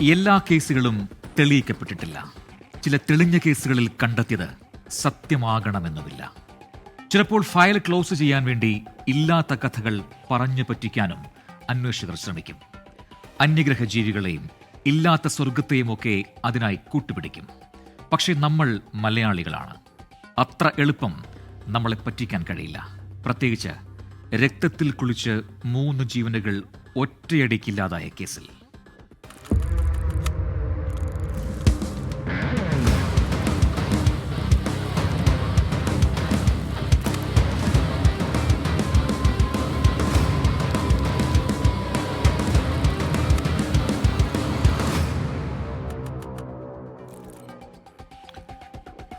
എല്ലാ കേസുകളും തെളിയിക്കപ്പെട്ടിട്ടില്ല. ചില തെളിഞ്ഞ കേസുകളിൽ കണ്ടെത്തിയത് സത്യമാകണമെന്നുമില്ല. ചിലപ്പോൾ ഫയൽ ക്ലോസ് ചെയ്യാൻ വേണ്ടി ഇല്ലാത്ത കഥകൾ പറഞ്ഞു പറ്റിക്കാനും അന്വേഷകർ ശ്രമിക്കും. അന്യഗ്രഹ ജീവികളെയും ഇല്ലാത്ത സ്വർഗത്തെയുമൊക്കെ അതിനായി കൂട്ടുപിടിക്കും. പക്ഷെ നമ്മൾ മലയാളികളാണ്. അത്ര എളുപ്പം നമ്മളെ പറ്റിക്കാൻ കഴിയില്ല. പ്രത്യേകിച്ച് രക്തത്തിൽ കുളിച്ച് 3 ജീവനുകൾ ഒറ്റയടിക്കില്ലാതായ കേസിൽ.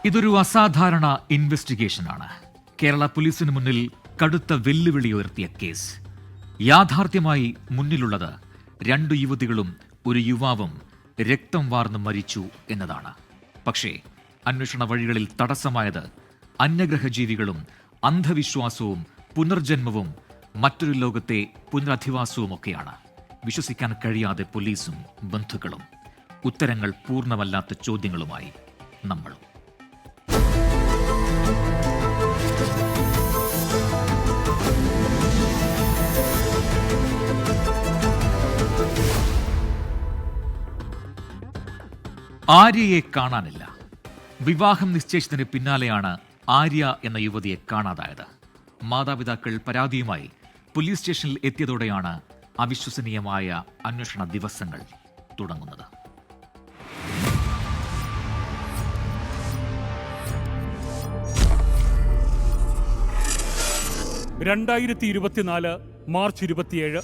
ഇതൊരു അസാധാരണ ഇൻവെസ്റ്റിഗേഷനാണ്. കേരള പോലീസിന് മുന്നിൽ കടുത്ത വെല്ലുവിളി ഉയർത്തിയ കേസ്. യാഥാർത്ഥ്യമായി മുന്നിലുള്ളത് 2 യുവതികളും ഒരു യുവാവും രക്തം വാർന്ന് മരിച്ചു എന്നതാണ്. പക്ഷേ അന്വേഷണ വഴികളിൽ തടസ്സമായത് അന്യഗ്രഹ ജീവികളും അന്ധവിശ്വാസവും പുനർജന്മവും മറ്റൊരു ലോകത്തെ പുനരധിവാസവുമൊക്കെയാണ്. വിശ്വസിക്കാൻ കഴിയാതെ പോലീസും ബന്ധുക്കളും. ഉത്തരങ്ങൾ പൂർണ്ണമല്ലാത്ത ചോദ്യങ്ങളുമായി നമ്മളും. ആര്യയെ കാണാനില്ല. വിവാഹം നിശ്ചയിച്ചതിന് പിന്നാലെയാണ് ആര്യ എന്ന യുവതിയെ കാണാതായത്. മാതാപിതാക്കൾ പരാതിയുമായി പോലീസ് സ്റ്റേഷനിൽ എത്തിയതോടെയാണ് അവിശ്വസനീയമായ അന്വേഷണ ദിവസങ്ങൾ തുടങ്ങുന്നത്. March 27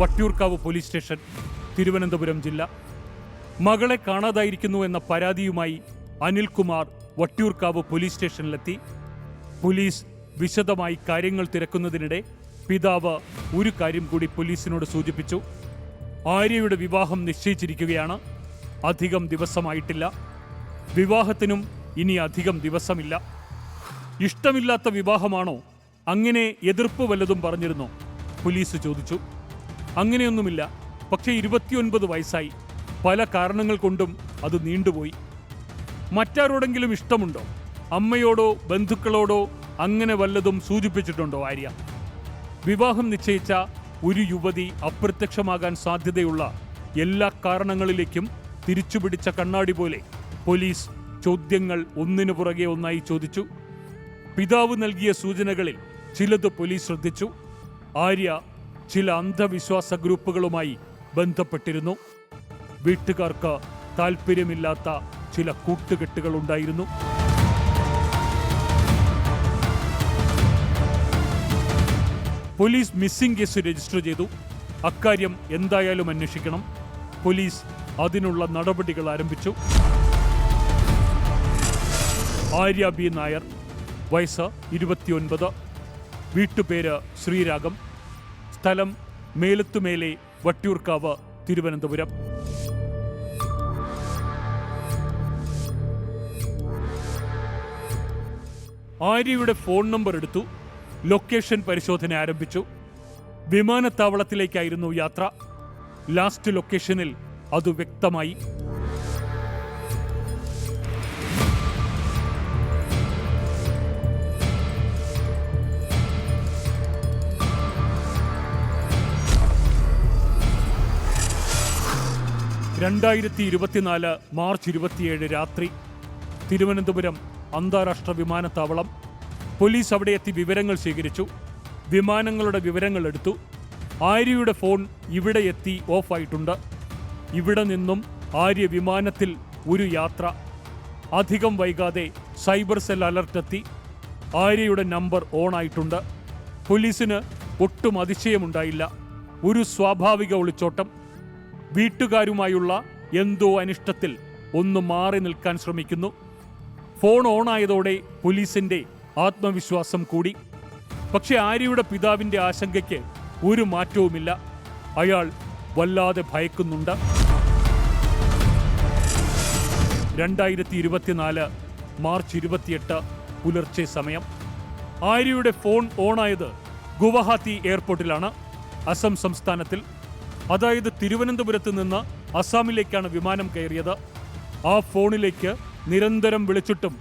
Vattiyoorkavu police station, Thiruvananthapuram ജില്ല. മകളെ കാണാതായിരിക്കുന്നു എന്ന പരാതിയുമായി അനിൽകുമാർ വട്ടിയൂർക്കാവ് പോലീസ് സ്റ്റേഷനിലെത്തി. പോലീസ് വിശദമായി കാര്യങ്ങൾ തിരക്കുന്നതിനിടെ പിതാവ് ഒരു കാര്യം കൂടി പോലീസിനോട് സൂചിപ്പിച്ചു. ആര്യയുടെ വിവാഹം നിശ്ചയിച്ചിരിക്കുകയാണ്. അധികം ദിവസമായിട്ടില്ല. വിവാഹത്തിനും ഇനി അധികം ദിവസമില്ല. ഇഷ്ടമില്ലാത്ത വിവാഹമാണോ? അങ്ങനെ എതിർപ്പ് വല്ലതും പറഞ്ഞിരുന്നോ? പോലീസ് ചോദിച്ചു. അങ്ങനെയൊന്നുമില്ല. പക്ഷേ 29 വയസ്സായി. പല കാരണങ്ങൾ കൊണ്ടും അത് നീണ്ടുപോയി. മറ്റാരോടെങ്കിലും ഇഷ്ടമുണ്ടോ? അമ്മയോടോ ബന്ധുക്കളോടോ അങ്ങനെ വല്ലതും സൂചിപ്പിച്ചിട്ടുണ്ടോ ആര്യ? വിവാഹം നിശ്ചയിച്ച ഒരു യുവതി അപ്രത്യക്ഷമാകാൻ സാധ്യതയുള്ള എല്ലാ കാരണങ്ങളിലേക്കും തിരിച്ചുപിടിച്ച കണ്ണാടി പോലെ പോലീസ് ചോദ്യങ്ങൾ ഒന്നിനു പുറകെ ഒന്നായി ചോദിച്ചു. പിതാവ് നൽകിയ സൂചനകളിൽ ചിലത് പോലീസ് ശ്രദ്ധിച്ചു. ആര്യ ചില അന്ധവിശ്വാസ ഗ്രൂപ്പുകളുമായി ബന്ധപ്പെട്ടിരുന്നു. വീട്ടുകാർക്ക് താല്പര്യമില്ലാത്ത ചില കൂട്ടുകെട്ടുകൾ ഉണ്ടായിരുന്നു. പോലീസ് മിസ്സിംഗ് കേസ് രജിസ്റ്റർ ചെയ്തു. അക്കാര്യം എന്തായാലും അന്വേഷിക്കണം. പോലീസ് അതിനുള്ള നടപടികൾ ആരംഭിച്ചു. ആര്യ ബി നായർ, വയസ്സ് 29, വീട്ടുപേര് ശ്രീരാഗം, സ്ഥലം മേലത്തുമേലെ, വട്ടിയൂർക്കാവ്, തിരുവനന്തപുരം. ആര്യയുടെ ഫോൺ നമ്പർ എടുത്തു. ലൊക്കേഷൻ പരിശോധന ആരംഭിച്ചു. വിമാനത്താവളത്തിലേക്കായിരുന്നു യാത്ര. ലാസ്റ്റ് ലൊക്കേഷനിൽ അത് വ്യക്തമായി. മാർച്ച് 27 രാത്രി, തിരുവനന്തപുരം അന്താരാഷ്ട്ര വിമാനത്താവളം. പോലീസ് അവിടെ എത്തി വിവരങ്ങൾ ശേഖരിച്ചു. വിമാനങ്ങളുടെ വിവരങ്ങൾ എടുത്തു. ആര്യയുടെ ഫോൺ ഇവിടെ എത്തി ഓഫായിട്ടുണ്ട്. ഇവിടെ നിന്നും ആര്യ വിമാനത്തിൽ ഒരു യാത്ര. അധികം വൈകാതെ സൈബർ സെൽ അലർട്ടെത്തി. ആര്യയുടെ നമ്പർ ഓൺ ആയിട്ടുണ്ട്. പോലീസിന് ഒട്ടും അതിശയമുണ്ടായില്ല. ഒരു സ്വാഭാവിക ഒളിച്ചോട്ടം. വീട്ടുകാരുമായുള്ള എന്തോ അനിഷ്ടത്തിൽ ഒന്ന് മാറി നിൽക്കാൻ ശ്രമിക്കുന്നു. ഫോൺ ഓണായതോടെ പോലീസിന്റെ ആത്മവിശ്വാസം കൂടി. പക്ഷെ ആര്യയുടെ പിതാവിന്റെ ആശങ്കയ്ക്ക് ഒരു മാറ്റവുമില്ല. അയാൾ വല്ലാതെ ഭയക്കുന്നുണ്ട്. 2024 മാർച്ച് 28 പുലർച്ചെ സമയം. ആര്യയുടെ ഫോൺ ഓണായത് ഗുവാഹത്തി എയർപോർട്ടിലാണ്, അസം സംസ്ഥാനത്തിൽ. അതായത് തിരുവനന്തപുരത്ത് നിന്ന് അസാമിലേക്കാണ് വിമാനം കയറിയത്. ആ ഫോണിലേക്ക് നിരന്തരം വിളിച്ചിട്ടും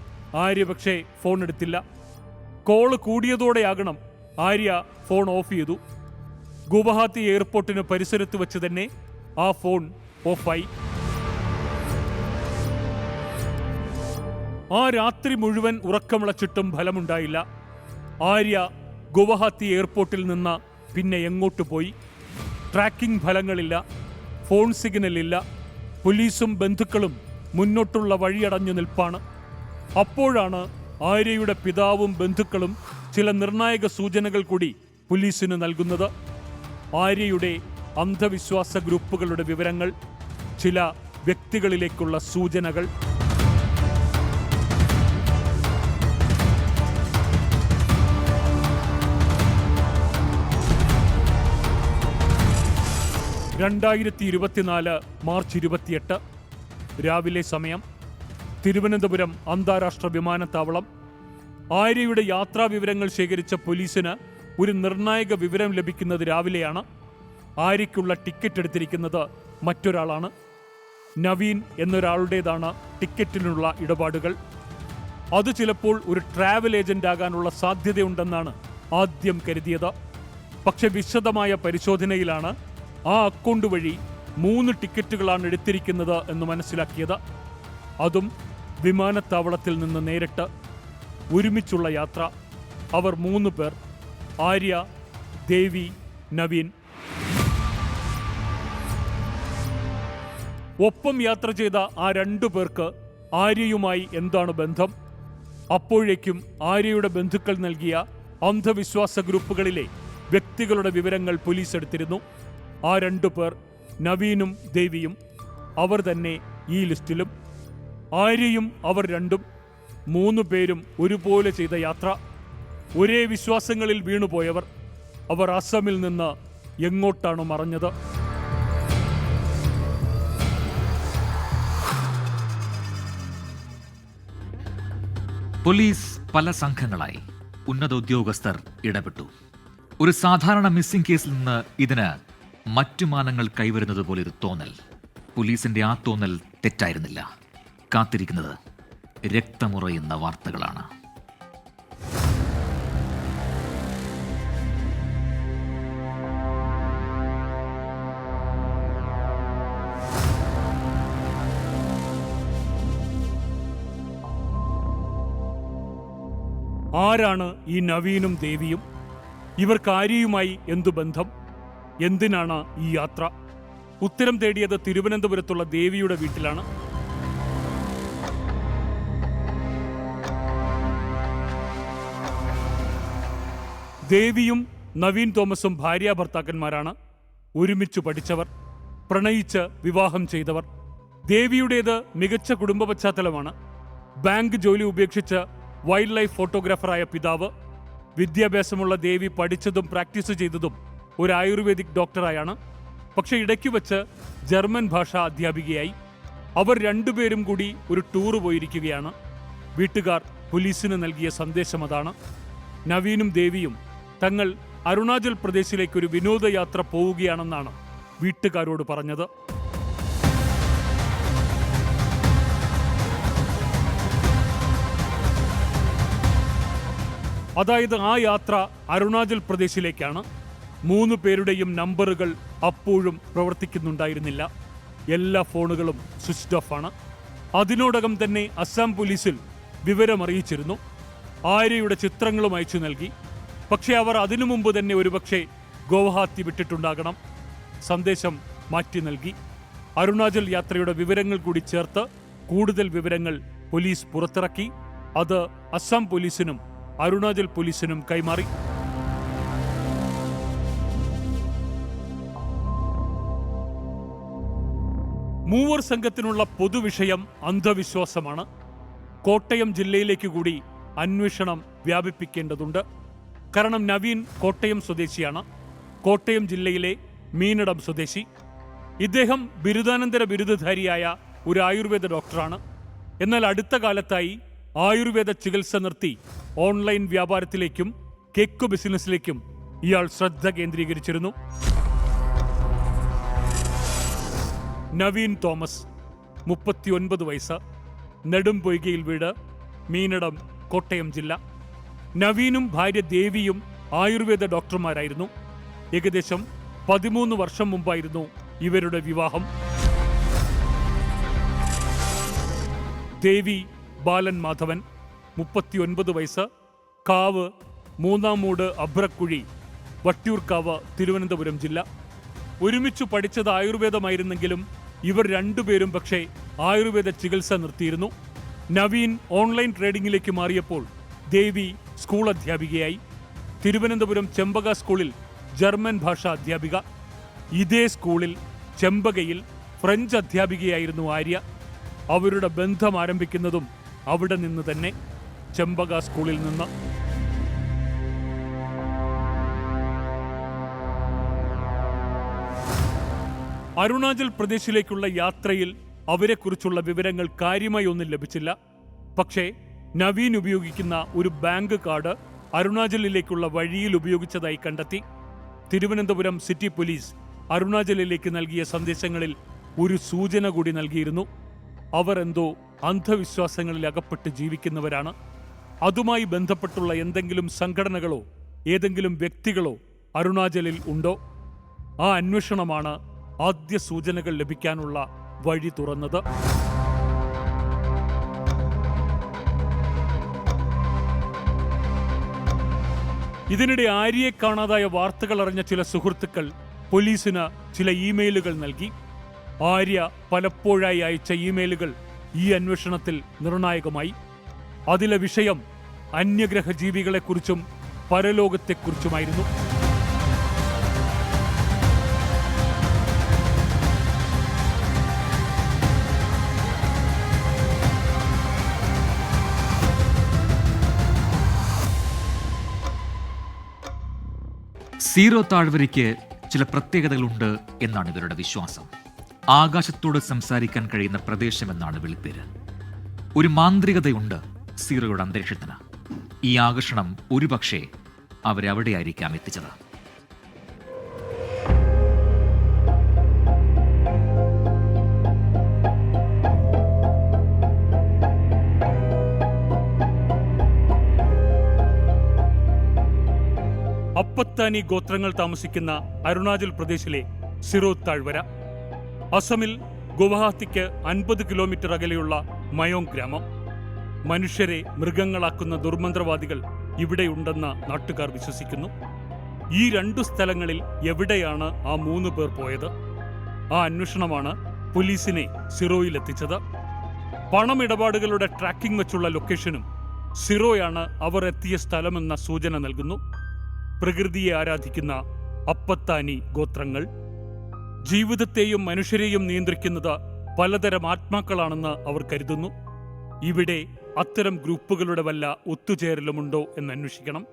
ആര്യ പക്ഷേ ഫോൺ എടുത്തില്ല. കോള് കൂടിയതോടെയാകണം ആര്യ ഫോൺ ഓഫ് ചെയ്തു. ഗുവാഹത്തി എയർപോർട്ടിന് പരിസരത്ത് വെച്ച് തന്നെ ആ ഫോൺ ഓഫായി. ആ രാത്രി മുഴുവൻ ഉറക്കമിളച്ചിട്ടും ഫലമുണ്ടായില്ല. ആര്യ ഗുവാഹത്തി എയർപോർട്ടിൽ നിന്ന് പിന്നെ എങ്ങോട്ട് പോയി? ട്രാക്കിംഗ് ഫലങ്ങളില്ല, ഫോൺ സിഗ്നലില്ല. പോലീസും ബന്ധുക്കളും മുന്നോട്ടുള്ള വഴിയടഞ്ഞു നിൽപ്പാണ്. അപ്പോഴാണ് ആര്യയുടെ പിതാവും ബന്ധുക്കളും ചില നിർണായക സൂചനകൾ കൂടി പോലീസിന് നൽകുന്നത്. ആര്യയുടെ അന്ധവിശ്വാസ ഗ്രൂപ്പുകളുടെ വിവരങ്ങൾ, ചില വ്യക്തികളിലേക്കുള്ള സൂചനകൾ. മാർച്ച് 28 രാവിലെ സമയം, തിരുവനന്തപുരം അന്താരാഷ്ട്ര വിമാനത്താവളം. ആര്യയുടെ യാത്രാ വിവരങ്ങൾ ശേഖരിച്ച പോലീസിന് ഒരു നിർണായക വിവരം ലഭിക്കുന്നത് രാവിലെയാണ്. ആര്യയ്ക്കുള്ള ടിക്കറ്റ് എടുത്തിരിക്കുന്നത് മറ്റൊരാളാണ്. നവീൻ എന്നൊരാളുടേതാണ് ടിക്കറ്റിനുള്ള ഇടപാടുകൾ. അത് ചിലപ്പോൾ ഒരു ട്രാവൽ ഏജന്റ് ആകാനുള്ള സാധ്യതയുണ്ടെന്നാണ് ആദ്യം കരുതിയത്. പക്ഷെ വിശദമായ പരിശോധനയിലാണ് ആ അക്കൗണ്ട് വഴി 3 ടിക്കറ്റുകളാണ് എടുത്തിരിക്കുന്നത് എന്ന് മനസ്സിലാക്കിയത്. അതും വിമാനത്താവളത്തിൽ നിന്ന് നേരിട്ട്. ഒരുമിച്ചുള്ള യാത്ര. അവർ 3 പേർ: ആര്യ, ദേവി, നവീൻ. ഒപ്പം യാത്ര ചെയ്ത ആ 2 പേർക്ക് ആര്യയുമായി എന്താണ് ബന്ധം? അപ്പോഴേക്കും ആര്യയുടെ ബന്ധുക്കൾ നൽകിയ അന്ധവിശ്വാസ ഗ്രൂപ്പുകളിലെ വ്യക്തികളുടെ വിവരങ്ങൾ പോലീസ് എടുത്തിരുന്നു. ആ 2 പേർ, നവീനും ദേവിയും, അവർ തന്നെ ഈ ലിസ്റ്റിലും. ആര്യയും അവർ രണ്ടും, 3 പേരും ഒരുപോലെ ചെയ്ത യാത്ര. ഒരേ വിശ്വാസങ്ങളിൽ വീണുപോയവർ. അവർ അസമിൽ നിന്ന് എങ്ങോട്ടാണ് മറഞ്ഞത്? പോലീസ് പല സംഘങ്ങളായി. ഉന്നത ഉദ്യോഗസ്ഥർ ഇടപെട്ടു. ഒരു സാധാരണ മിസ്സിംഗ് കേസിൽ നിന്ന് ഇതിന് മറ്റു മാനങ്ങൾ കൈവരുന്നത് പോലൊരു തോന്നൽ. പോലീസിന്റെ ആ തോന്നൽ തെറ്റായിരുന്നില്ല. കാത്തിരിക്കുന്നത് രക്തമുറയുന്ന വാർത്തകളാണ്. ആരാണ് ഈ നവീനും ദേവിയും? ഇവർക്ക് ആര്യയുമായി എന്തു ബന്ധം? എന്തിനാണ് ഈ യാത്ര? ഉത്തരം തേടിയത് തിരുവനന്തപുരത്തുള്ള ദേവിയുടെ വീട്ടിലാണ്. ദേവിയും നവീൻ തോമസും ഭാര്യാഭർത്താക്കന്മാരാണ്. ഒരുമിച്ച് പഠിച്ചവർ, പ്രണയിച്ച് വിവാഹം ചെയ്തവർ. ദേവിയുടേത് മികച്ച കുടുംബ പശ്ചാത്തലമാണ്. ബാങ്ക് ജോലി ഉപേക്ഷിച്ച് വൈൽഡ് ലൈഫ് ഫോട്ടോഗ്രാഫറായ പിതാവ്. വിദ്യാഭ്യാസമുള്ള ദേവി പഠിച്ചതും പ്രാക്ടീസ് ചെയ്തതും ഒരു ആയുർവേദിക് ഡോക്ടറായാണ്. പക്ഷെ ഇടയ്ക്ക് വെച്ച് ജർമ്മൻ ഭാഷാ അധ്യാപികയായി. അവർ 2 പേരും കൂടി ഒരു ടൂർ പോയിരിക്കുകയാണ്. വീട്ടുകാർ പോലീസിന് നൽകിയ സന്ദേശം അതാണ്. നവീനും ദേവിയും തങ്ങൾ അരുണാചൽ പ്രദേശിലേക്ക് ഒരു വിനോദയാത്ര പോവുകയാണെന്നാണ് വീട്ടുകാരോട് പറഞ്ഞത്. അതായത് ആ യാത്ര അരുണാചൽ പ്രദേശിലേക്കാണ്. 3 പേരുടെയും നമ്പറുകൾ അപ്പോഴും പ്രവർത്തിക്കുന്നുണ്ടായിരുന്നില്ല. എല്ലാ ഫോണുകളും സ്വിച്ച് ഓഫ് ആണ്. അതിനോടകം തന്നെ അസം പോലീസിൽ വിവരമറിയിച്ചിരുന്നു. ആര്യയുടെ ചിത്രങ്ങളും അയച്ചു നൽകി. പക്ഷേ അവർ അതിനു മുമ്പ് തന്നെ ഒരുപക്ഷെ ഗുവാഹത്തി വിട്ടിട്ടുണ്ടാകണം. സന്ദേശം മാറ്റി നൽകി. അരുണാചൽ യാത്രയുടെ വിവരങ്ങൾ കൂടി ചേർത്ത് കൂടുതൽ വിവരങ്ങൾ പോലീസ് പുറത്തിറക്കി. അത് അസം പോലീസിനും അരുണാചൽ പോലീസിനും കൈമാറി. മൂവർ സംഘത്തിനുള്ള പൊതുവിഷയം അന്ധവിശ്വാസമാണ്. കോട്ടയം ജില്ലയിലേക്ക് കൂടി അന്വേഷണം വ്യാപിപ്പിക്കേണ്ടതുണ്ട്. കാരണം നവീൻ കോട്ടയം സ്വദേശിയാണ്. കോട്ടയം ജില്ലയിലെ മീനടം സ്വദേശി. ഇദ്ദേഹം ബിരുദാനന്തര ബിരുദധാരിയായ ഒരു ആയുർവേദ ഡോക്ടറാണ്. എന്നാൽ അടുത്ത കാലത്തായി ആയുർവേദ ചികിത്സ നിർത്തി ഓൺലൈൻ വ്യാപാരത്തിലേക്കും കേക്ക് ബിസിനസ്സിലേക്കും ഇയാൾ ശ്രദ്ധ കേന്ദ്രീകരിച്ചിരുന്നു. നവീൻ തോമസ് 39 വയസ്സ്, നെടുംപൊയ്കയിൽ വീട്, മീനടം, കോട്ടയം ജില്ല. നവീനും ഭാര്യ ദേവിയും ആയുർവേദ ഡോക്ടർമാരായിരുന്നു. ഏകദേശം 13 വർഷം മുമ്പായിരുന്നു ഇവരുടെ വിവാഹം. ദേവി ബാലൻ മാധവൻ 39 വയസ്സ്, കാവ്, മൂന്നാമൂട്, അബ്രക്കുഴി, വട്ടിയൂർക്കാവ്, തിരുവനന്തപുരം ജില്ല. ഒരുമിച്ചു പഠിച്ചത് ആയുർവേദമായിരുന്നെങ്കിലും ഇവർ രണ്ടുപേരും പക്ഷേ ആയുർവേദ ചികിത്സ നിർത്തിയിരുന്നു. നവീൻ ഓൺലൈൻ ട്രേഡിംഗിലേക്ക് മാറിയപ്പോൾ ദേവി സ്കൂൾ അധ്യാപികയായി. തിരുവനന്തപുരം ചെമ്പക സ്കൂളിൽ ജർമ്മൻ ഭാഷാ അധ്യാപിക. ഇതേ സ്കൂളിൽ ചെമ്പകയിൽ ഫ്രഞ്ച് അധ്യാപികയായിരുന്നു ആര്യ. അവരുടെ ബന്ധം ആരംഭിക്കുന്നതും അവിടെ നിന്ന് തന്നെ, ചെമ്പക സ്കൂളിൽ നിന്ന്. അരുണാചൽ പ്രദേശിലേക്കുള്ള യാത്രയിൽ അവരെക്കുറിച്ചുള്ള വിവരങ്ങൾ കാര്യമായി ഒന്നും ലഭിച്ചില്ല. പക്ഷേ നവീൻ ഉപയോഗിക്കുന്ന ഒരു ബാങ്ക് കാർഡ് അരുണാചലിലേക്കുള്ള വഴിയിൽ ഉപയോഗിച്ചതായി കണ്ടെത്തി. തിരുവനന്തപുരം സിറ്റി പോലീസ് അരുണാചലിലേക്ക് നൽകിയ സന്ദേശങ്ങളിൽ ഒരു സൂചന കൂടി നൽകിയിരുന്നു. അവർ എന്തോ അന്ധവിശ്വാസങ്ങളിൽ അകപ്പെട്ട് ജീവിക്കുന്നവരാണ്. അതുമായി ബന്ധപ്പെട്ടുള്ള എന്തെങ്കിലും സംഘടനകളോ ഏതെങ്കിലും വ്യക്തികളോ അരുണാചലിൽ ഉണ്ടോ? ആ അന്വേഷണമാണ് ആദ്യ സൂചനകൾ ലഭിക്കാനുള്ള വഴി തുറന്നത്. ഇതിനിടെ ആര്യയെ കാണാതായ വാർത്തകൾ അറിഞ്ഞ ചില സുഹൃത്തുക്കൾ പോലീസിന് ചില ഇമെയിലുകൾ നൽകി. ആര്യ പലപ്പോഴായി അയച്ച ഇമെയിലുകൾ ഈ അന്വേഷണത്തിൽ നിർണായകമായി. അതിലെ വിഷയം അന്യഗ്രഹ ജീവികളെക്കുറിച്ചും പരലോകത്തെക്കുറിച്ചുമായിരുന്നു. സീറോ താഴ്വരയ്ക്ക് ചില പ്രത്യേകതകളുണ്ട് എന്നാണ് ഇവരുടെ വിശ്വാസം. ആകാശത്തോട് സംസാരിക്കാൻ കഴിയുന്ന പ്രദേശമെന്നാണ് വിളിപ്പേര്. ഒരു മാന്ത്രികതയുണ്ട് സീറോയുടെ അന്തരീക്ഷത്തിന്. ഈ ആകർഷണം ഒരുപക്ഷെ അവരെ അവിടെയായിരിക്കാം എത്തിച്ചത്. അപ്പത്താനി ഗോത്രങ്ങൾ താമസിക്കുന്ന അരുണാചൽ പ്രദേശിലെ സിറോ താഴ്വര. അസമിൽ ഗുവാഹത്തിക്ക് 50 കിലോമീറ്റർ അകലെയുള്ള മയോങ് ഗ്രാമം. മനുഷ്യരെ മൃഗങ്ങളാക്കുന്ന ദുർമന്ത്രവാദികൾ ഇവിടെയുണ്ടെന്ന് നാട്ടുകാർ വിശ്വസിക്കുന്നു. ഈ 2 സ്ഥലങ്ങളിൽ എവിടെയാണ് ആ 3 പേർ പോയത്? ആ അന്വേഷണമാണ് പോലീസിനെ സിറോയിലെത്തിച്ചത്. പണമിടപാടുകളുടെ ട്രാക്കിംഗ് വെച്ചുള്ള ലൊക്കേഷനും സിറോയാണ് അവർ എത്തിയ സ്ഥലമെന്ന സൂചന നൽകുന്നു. പ്രകൃതിയെ ആരാധിക്കുന്ന അപ്പത്താനി ഗോത്രങ്ങൾ. ജീവിതത്തെയും മനുഷ്യരെയും നിയന്ത്രിക്കുന്നത് പലതരം ആത്മാക്കളാണെന്ന് അവർ കരുതുന്നു. ഇവിടെ അത്തരം ഗ്രൂപ്പുകളുടെ വല്ല ഒത്തുചേരലുമുണ്ടോ എന്ന് അന്വേഷിക്കണം.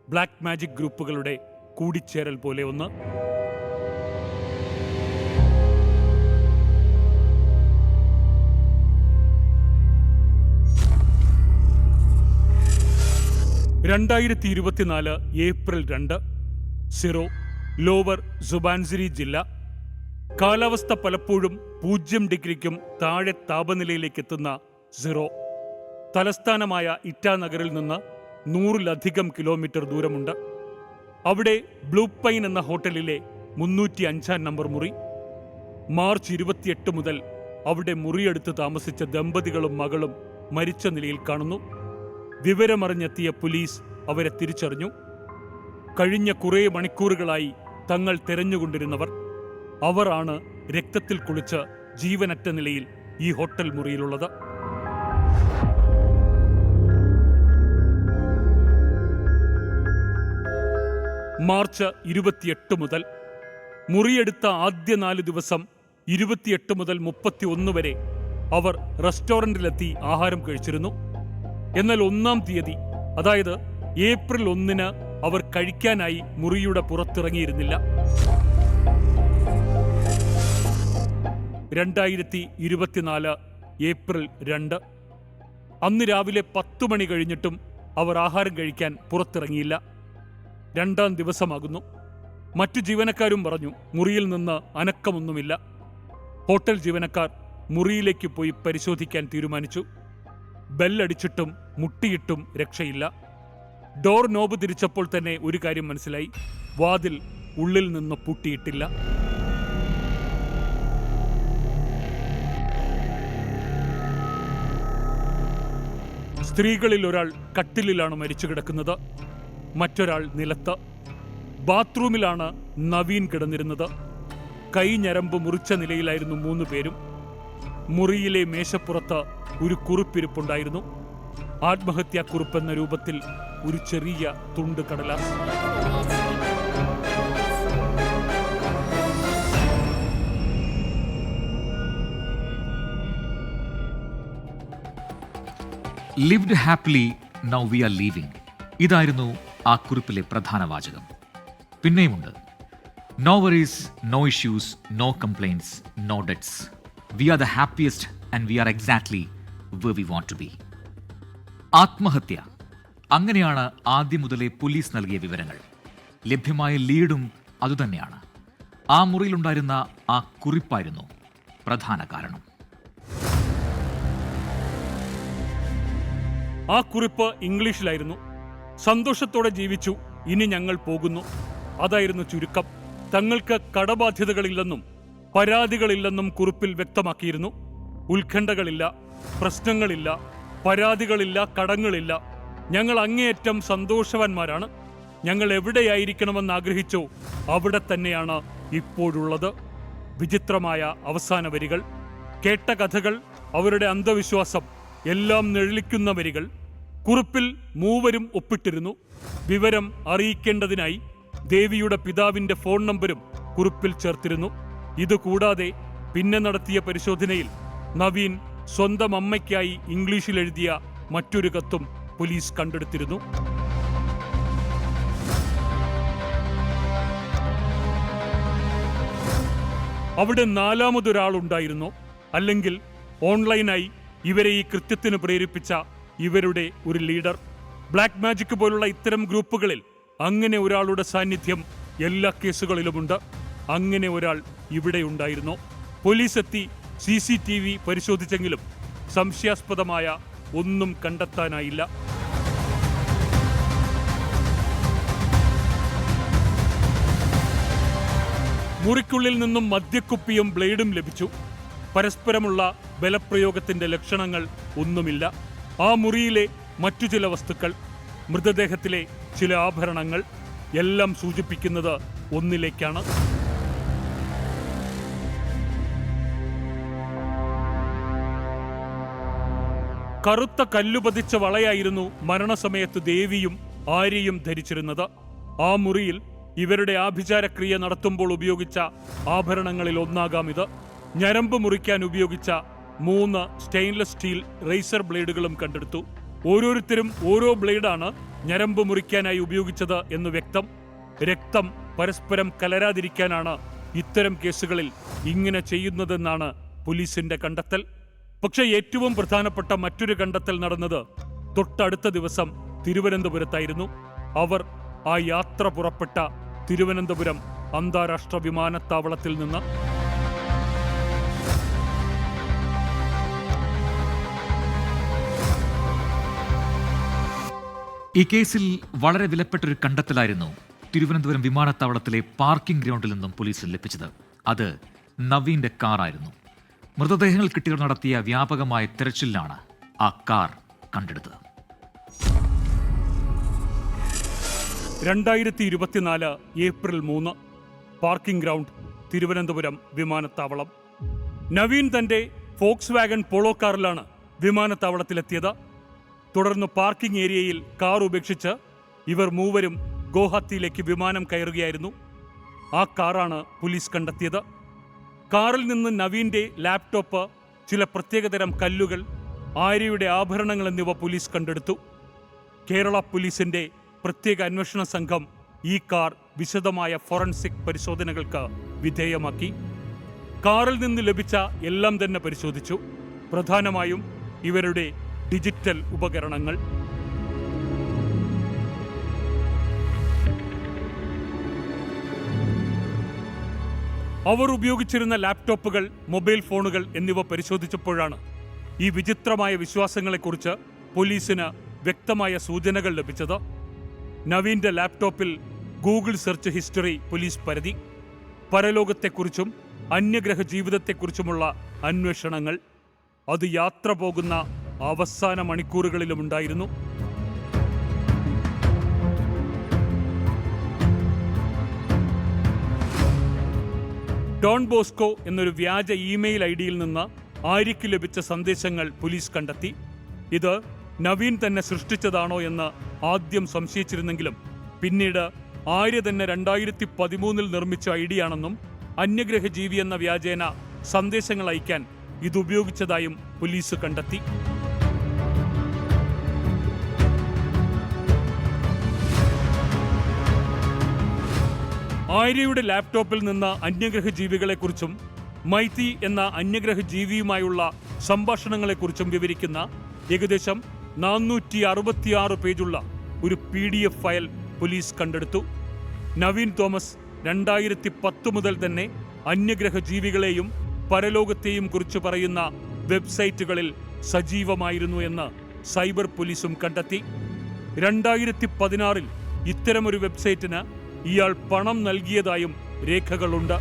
ബ്ലാക്ക് മാജിക് ഗ്രൂപ്പുകളുടെ കൂടിച്ചേരൽ പോലെ ഒന്ന്. ഏപ്രിൽ 2 സിറോ, ലോവർ സുബാൻസിരി ജില്ല. കാലാവസ്ഥ പലപ്പോഴും 0 ഡിഗ്രിക്കും താഴെ താപനിലയിലേക്ക് എത്തുന്ന സിറോ തലസ്ഥാനമായ ഇറ്റാനഗറിൽ നിന്ന് 100-ലധികം കിലോമീറ്റർ ദൂരമുണ്ട്. അവിടെ ബ്ലൂ പൈൻ എന്ന ഹോട്ടലിലെ 305 നമ്പർ മുറി. മാർച്ച് 28 മുതൽ അവിടെ മുറിയെടുത്ത് താമസിച്ച ദമ്പതികളും മകളും മരിച്ച നിലയിൽ കാണുന്നു. വിവരമറിഞ്ഞെത്തിയ പോലീസ് അവരെ തിരിച്ചറിഞ്ഞു. കഴിഞ്ഞ കുറേ മണിക്കൂറുകളായി തങ്ങൾ തെരഞ്ഞുകൊണ്ടിരുന്നവർ. അവരാണ് രക്തത്തിൽ കുളിച്ച് ജീവനറ്റ നിലയിൽ ഈ ഹോട്ടൽ മുറിയിലുള്ളത്. മാർച്ച് 28 മുതൽ മുറിയെടുത്ത ആദ്യ 4 ദിവസം 28 മുതൽ 31 വരെ അവർ റെസ്റ്റോറന്റിലെത്തി ആഹാരം കഴിച്ചിരുന്നു. എന്നാൽ 1-ാം തീയതി, അതായത് ഏപ്രിൽ 1-ന് അവർ കഴിക്കാനായി മുറിയുടെ പുറത്തിറങ്ങിയിരുന്നില്ല. 2024 ഏപ്രിൽ 2 അന്ന് രാവിലെ 10 മണി കഴിഞ്ഞിട്ടും അവർ ആഹാരം കഴിക്കാൻ പുറത്തിറങ്ങിയില്ല. 2-ാം ദിവസമാകുന്നു. മറ്റു ജീവനക്കാരും പറഞ്ഞു മുറിയിൽ നിന്ന് അനക്കമൊന്നുമില്ല. ഹോട്ടൽ ജീവനക്കാർ മുറിയിലേക്ക് പോയി പരിശോധിക്കാൻ തീരുമാനിച്ചു. ബെല്ലടിച്ചിട്ടും മുട്ടിയിട്ടും രക്ഷയില്ല. ഡോർ നോബ് തിരിച്ചപ്പോൾ തന്നെ ഒരു കാര്യം മനസ്സിലായി: വാതിൽ ഉള്ളിൽ നിന്ന് പൂട്ടിയിട്ടില്ല. സ്ത്രീകളിൽ ഒരാൾ കട്ടിലിലാണ് മരിച്ചു കിടക്കുന്നത്, മറ്റൊരാൾ നിലത്ത്. ബാത്റൂമിലാണ് നവീൻ കിടന്നിരുന്നത്. കൈ ഞരമ്പ് മുറിച്ച നിലയിലായിരുന്നു 3 പേരും. മുറിയിലെ മേശപ്പുറത്ത് ഒരു കുറിപ്പിരിപ്പുണ്ടായിരുന്നു. ആത്മഹത്യാക്കുറിപ്പെന്ന രൂപത്തിൽ ഒരു ചെറിയ തുണ്ട് കടലാസ്. Lived happily now we are leaving. ഇതായിരുന്നു ആ കുറിപ്പിലെ പ്രധാന വാചകം. പിന്നെയുമുണ്ട്: no worries, no issues, no complaints, no debts. We are the happiest and we are exactly where we want to be. ആത്മഹത്യ, അങ്ങനെയാണ് ആദ്യം മുതലേ പോലീസ് നൽകിയ വിവരങ്ങൾ. ലഭ്യമായ ലീഡും അതുതന്നെയാണ്. ആ മുറിയിലുണ്ടായിരുന്ന ആ കുറിപ്പായിരുന്നു പ്രധാന കാരണം. ആ കുറിപ്പ് ഇംഗ്ലീഷിലായിരുന്നു. സന്തോഷത്തോടെ ജീവിച്ചു, ഇനി ഞങ്ങൾ പോകുന്നു. അതായിരുന്നു ചുരുക്കം. തങ്ങൾക്ക് കടബാധ്യതകളില്ലെന്നും പരാതികളില്ലെന്നും കുറിപ്പിൽ വ്യക്തമാക്കിയിരുന്നു. ഉത്കണ്ഠകളില്ല, പ്രശ്നങ്ങളില്ല, പരാതികളില്ല, കടങ്ങളില്ല. ഞങ്ങൾ അങ്ങേയറ്റം സന്തോഷവാന്മാരാണ്. ഞങ്ങൾ എവിടെയായിരിക്കണമെന്ന് ആഗ്രഹിച്ചോ അവിടെ തന്നെയാണ് ഇപ്പോഴുള്ളത്. വിചിത്രമായ അവസാന വരികൾ, കേട്ട കഥകൾ, അവരുടെ അന്ധവിശ്വാസം എല്ലാം നിഴലിക്കുന്ന വരികൾ. കുറിപ്പിൽ 3 ഒപ്പിട്ടിരുന്നു. വിവരം അറിയിക്കേണ്ടതിനായി ദേവിയുടെ പിതാവിന്റെ ഫോൺ നമ്പരും കുറിപ്പിൽ ചേർത്തിരുന്നു. ഇതുകൂടാതെ പിന്നെ നടത്തിയ പരിശോധനയിൽ നവീൻ സ്വന്തം അമ്മയ്ക്കായി ഇംഗ്ലീഷിൽ എഴുതിയ മറ്റൊരു കത്തും പോലീസ് കണ്ടെടുത്തിരുന്നു. അവിടെ 4മതൊരാളുണ്ടായിരുന്നോ? അല്ലെങ്കിൽ ഓൺലൈനായി ഇവരെ ഈ കൃത്യത്തിന് പ്രേരിപ്പിച്ച ഇവരുടെ ഒരു ലീഡർ? ബ്ലാക്ക് മാജിക് പോലുള്ള ഇത്തരം ഗ്രൂപ്പുകളിൽ അങ്ങനെ ഒരാളുടെ സാന്നിധ്യം എല്ലാ കേസുകളിലുമുണ്ട്. അങ്ങനെ ഒരാൾ ഇവിടെ ഉണ്ടായിരുന്നോ? പോലീസ് എത്തി CCTV പരിശോധിച്ചെങ്കിലും സംശയാസ്പദമായ ഒന്നും കണ്ടെത്താനായില്ല. മുറിക്കുള്ളിൽ നിന്നും മദ്യക്കുപ്പിയും ബ്ലേഡും ലഭിച്ചു. പരസ്പരമുള്ള ബലപ്രയോഗത്തിന്റെ ലക്ഷണങ്ങൾ ഒന്നുമില്ല. ആ മുറിയിലെ മറ്റു ചില വസ്തുക്കൾ, മൃതദേഹത്തിലെ ചില ആഭരണങ്ങൾ എല്ലാം സൂചിപ്പിക്കുന്നത് ഒന്നിലേക്കാണ്. കറുത്ത കല്ലുപതിച്ച വളയായിരുന്നു മരണസമയത്ത് ദേവിയും ആര്യയും ധരിച്ചിരുന്നത്. ആ മുറിയിൽ ഇവരുടെ ആഭിചാരക്രിയ നടത്തുമ്പോൾ ഉപയോഗിച്ച ആഭരണങ്ങളിൽ ഒന്നാകാം ഇത്. ഞരമ്പ് മുറിക്കാൻ ഉപയോഗിച്ച 3 സ്റ്റെയിൻലെസ് സ്റ്റീൽ റേസർ ബ്ലേഡുകളും കണ്ടെടുത്തു. ഓരോരുത്തരും ഓരോ ബ്ലേഡാണ് ഞരമ്പ് മുറിക്കാനായി ഉപയോഗിച്ചത് എന്ന് വ്യക്തം. രക്തം പരസ്പരം കലരാതിരിക്കാനാണ് ഇത്തരം കേസുകളിൽ ഇങ്ങനെ ചെയ്യുന്നതെന്നാണ് പോലീസിന്റെ കണ്ടെത്തൽ. പക്ഷേ ഏറ്റവും പ്രധാനപ്പെട്ട മറ്റൊരു കണ്ടെത്തൽ നടന്നത് തൊട്ടടുത്ത ദിവസം തിരുവനന്തപുരത്തായിരുന്നു. അവർ ആ യാത്ര പുറപ്പെട്ട തിരുവനന്തപുരം അന്താരാഷ്ട്ര വിമാനത്താവളത്തിൽ നിന്ന്. ഈ കേസിൽ വളരെ വിലപ്പെട്ടൊരു കണ്ടെത്തലായിരുന്നു തിരുവനന്തപുരം വിമാനത്താവളത്തിലെ പാർക്കിംഗ് ഗ്രൗണ്ടിൽ നിന്നും പോലീസിന് ലഭിച്ചത്. അത് നവീന്റെ കാറായിരുന്നു. മൃതദേഹങ്ങൾ കിട്ടിയവർ നടത്തിയ വ്യാപകമായ തെരച്ചിലിലാണ് ആ കാർ കണ്ടെടുത്തത്. 2024 ഏപ്രിൽ 3, പാർക്കിംഗ് ഗ്രൗണ്ട്, തിരുവനന്തപുരം വിമാനത്താവളം. നവീൻ തന്റെ ഫോക്സ് വാഗൺ പോളോ കാറിലാണ് വിമാനത്താവളത്തിലെത്തിയത്. തുടർന്ന് പാർക്കിംഗ് ഏരിയയിൽ കാർ ഉപേക്ഷിച്ച് ഇവർ 3 ഗുവാഹത്തിയിലേക്ക് വിമാനം കയറുകയായിരുന്നു. ആ കാറാണ് പോലീസ് കണ്ടെത്തിയത്. കാറിൽ നിന്ന് നവീന്റെ ലാപ്ടോപ്പ്, ചില പ്രത്യേകതരം കല്ലുകൾ, ആര്യയുടെ ആഭരണങ്ങൾ എന്നിവ പോലീസ് കണ്ടെടുത്തു. കേരള പോലീസിന്റെ പ്രത്യേക അന്വേഷണ സംഘം ഈ കാർ വിശദമായ ഫോറൻസിക് പരിശോധനകൾക്ക് വിധേയമാക്കി. കാറിൽ നിന്ന് ലഭിച്ച എല്ലാം തന്നെ പരിശോധിച്ചു. പ്രധാനമായും ഇവരുടെ ഡിജിറ്റൽ ഉപകരണങ്ങൾ. അവർ ഉപയോഗിച്ചിരുന്ന ലാപ്ടോപ്പുകൾ, മൊബൈൽ ഫോണുകൾ എന്നിവ പരിശോധിച്ചപ്പോഴാണ് ഈ വിചിത്രമായ വിശ്വാസങ്ങളെക്കുറിച്ച് പോലീസിന് വ്യക്തമായ സൂചനകൾ ലഭിച്ചത്. നവീന്റെ ലാപ്ടോപ്പിൽ ഗൂഗിൾ സെർച്ച് ഹിസ്റ്ററി പോലീസ് പരതി. പരലോകത്തെക്കുറിച്ചും അന്യഗ്രഹ ജീവിതത്തെക്കുറിച്ചുമുള്ള അന്വേഷണങ്ങൾ അത് യാത്ര പോകുന്ന അവസാന മണിക്കൂറുകളിലുമുണ്ടായിരുന്നു. ഡോൺ ബോസ്കോ എന്നൊരു വ്യാജ ഇമെയിൽ ഐഡിയിൽ നിന്ന് ആര്യയ്ക്ക് ലഭിച്ച സന്ദേശങ്ങൾ പോലീസ് കണ്ടെത്തി. ഇത് നവീൻ തന്നെ സൃഷ്ടിച്ചതാണോ എന്ന് ആദ്യം സംശയിച്ചിരുന്നെങ്കിലും പിന്നീട് ആര്യ തന്നെ 2013 നിർമ്മിച്ച ഐഡിയാണെന്നും അന്യഗ്രഹ ജീവി എന്ന വ്യാജേന സന്ദേശങ്ങൾ അയക്കാൻ ഇതുപയോഗിച്ചതായും പോലീസ് കണ്ടെത്തി. ആര്യയുടെ ലാപ്ടോപ്പിൽ നിന്ന് അന്യഗ്രഹ ജീവികളെക്കുറിച്ചും മൈത്തി എന്ന അന്യഗ്രഹ ജീവിയുമായുള്ള സംഭാഷണങ്ങളെക്കുറിച്ചും വിവരിക്കുന്ന ഏകദേശം 466 പേജുള്ള ഒരു PDF ഫയൽ പോലീസ് കണ്ടെടുത്തു. നവീൻ തോമസ് 2010 മുതൽ തന്നെ അന്യഗ്രഹ ജീവികളെയും പരലോകത്തെയും കുറിച്ച് പറയുന്ന വെബ്സൈറ്റുകളിൽ സജീവമായിരുന്നു എന്ന് സൈബർ പോലീസും കണ്ടെത്തി. 2016 ഇത്തരമൊരു വെബ്സൈറ്റിന് ഇയാൾ പണം നൽകിയതായും രേഖകളുണ്ട്.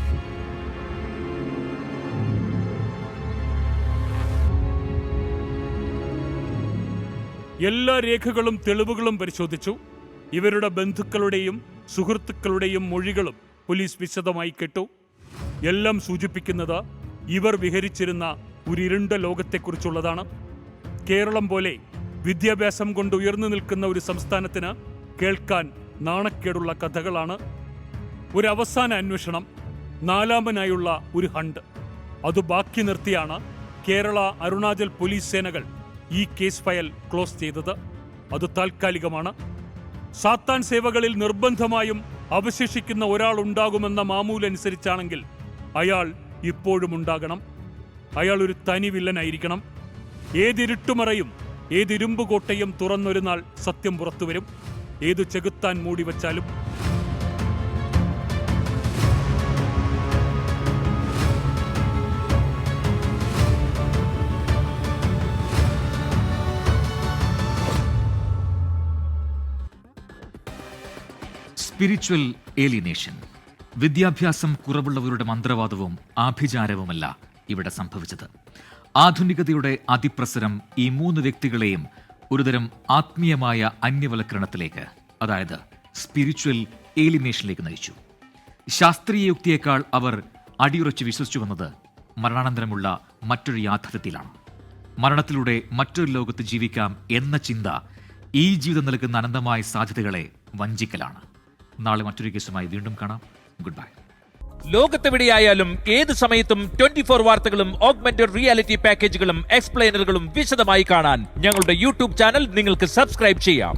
എല്ലാ രേഖകളും തെളിവുകളും പരിശോധിച്ചു. ഇവരുടെ ബന്ധുക്കളുടെയും സുഹൃത്തുക്കളുടെയും മൊഴികളും പോലീസ് വിശദമായി കേട്ടു. എല്ലാം സൂചിപ്പിക്കുന്നത് ഇവർ വിഹരിച്ചിരുന്ന ഒരു ഇരുണ്ട ലോകത്തെക്കുറിച്ചുള്ളതാണ്. കേരളം പോലെ വിദ്യാഭ്യാസം കൊണ്ട് ഉയർന്നു നിൽക്കുന്ന ഒരു സംസ്ഥാനത്തിന് കേൾക്കാൻ നാണക്കേടുള്ള കഥകളാണ്. ഒരു അവസാന അന്വേഷണം, 4ാമനായുള്ള ഒരു ഹണ്ട്, അത് ബാക്കി നിർത്തിയാണ് കേരള, അരുണാചൽ പോലീസ് സേനകൾ ഈ കേസ് ഫയൽ ക്ലോസ് ചെയ്തത്. അത് താൽക്കാലികമാണ്. സാത്താൻ സേവകളിൽ നിർബന്ധമായും അവശേഷിക്കുന്ന ഒരാൾ ഉണ്ടാകുമെന്ന മാമൂലനുസരിച്ചാണെങ്കിൽ അയാൾ ഇപ്പോഴും ഉണ്ടാകണം. അയാൾ ഒരു തനി വില്ലനായിരിക്കണം. ഏതിരുട്ടുമറയും ഏതിരുമ്പുകോട്ടയും തുറന്നൊരു നാൾ സത്യം പുറത്തുവരും. ഏതു ചെകുത്താൻ മൂടിവച്ചാലും. Spiritual alienation. വിദ്യാഭ്യാസം കുറവുള്ളവരുടെ മന്ത്രവാദവും ആഭിചാരവുമല്ല ഇവിടെ സംഭവിച്ചത്. ആധുനികതയുടെ അതിപ്രസരം ഈ 3 വ്യക്തികളെയും ഒരുതരം ആത്മീയമായ അന്യവൽക്കരണത്തിലേക്ക്, അതായത് സ്പിരിച്വൽ ഏലിയനേഷനിലേക്ക് നയിച്ചു. ശാസ്ത്രീയ യുക്തിയേക്കാൾ അവർ അടിയുറച്ച് വിശ്വസിച്ചു വന്നത് മരണാനന്തരമുള്ള മറ്റൊരു യാഥാർത്ഥ്യത്തിലാണ്. മരണത്തിലൂടെ മറ്റൊരു ലോകത്ത് ജീവിക്കാം എന്ന ചിന്ത ഈ ജീവിതം നൽകുന്ന അനന്തമായ സാധ്യതകളെ വഞ്ചിക്കലാണ്. നാളെ മറ്റൊരു കേസുമായി വീണ്ടും കാണാം. Good bye. ലോകത്തെവിടെയായാലും ഏത് സമയത്തും 24 വാർത്തകളും ഓഗ്മെന്റഡ് റിയാലിറ്റി പാക്കേജുകളും എക്സ്പ്ലെയിനറുകളും വിശദമായി കാണാൻ ഞങ്ങളുടെ യൂട്യൂബ് ചാനൽ നിങ്ങൾക്ക് സബ്സ്ക്രൈബ് ചെയ്യാം.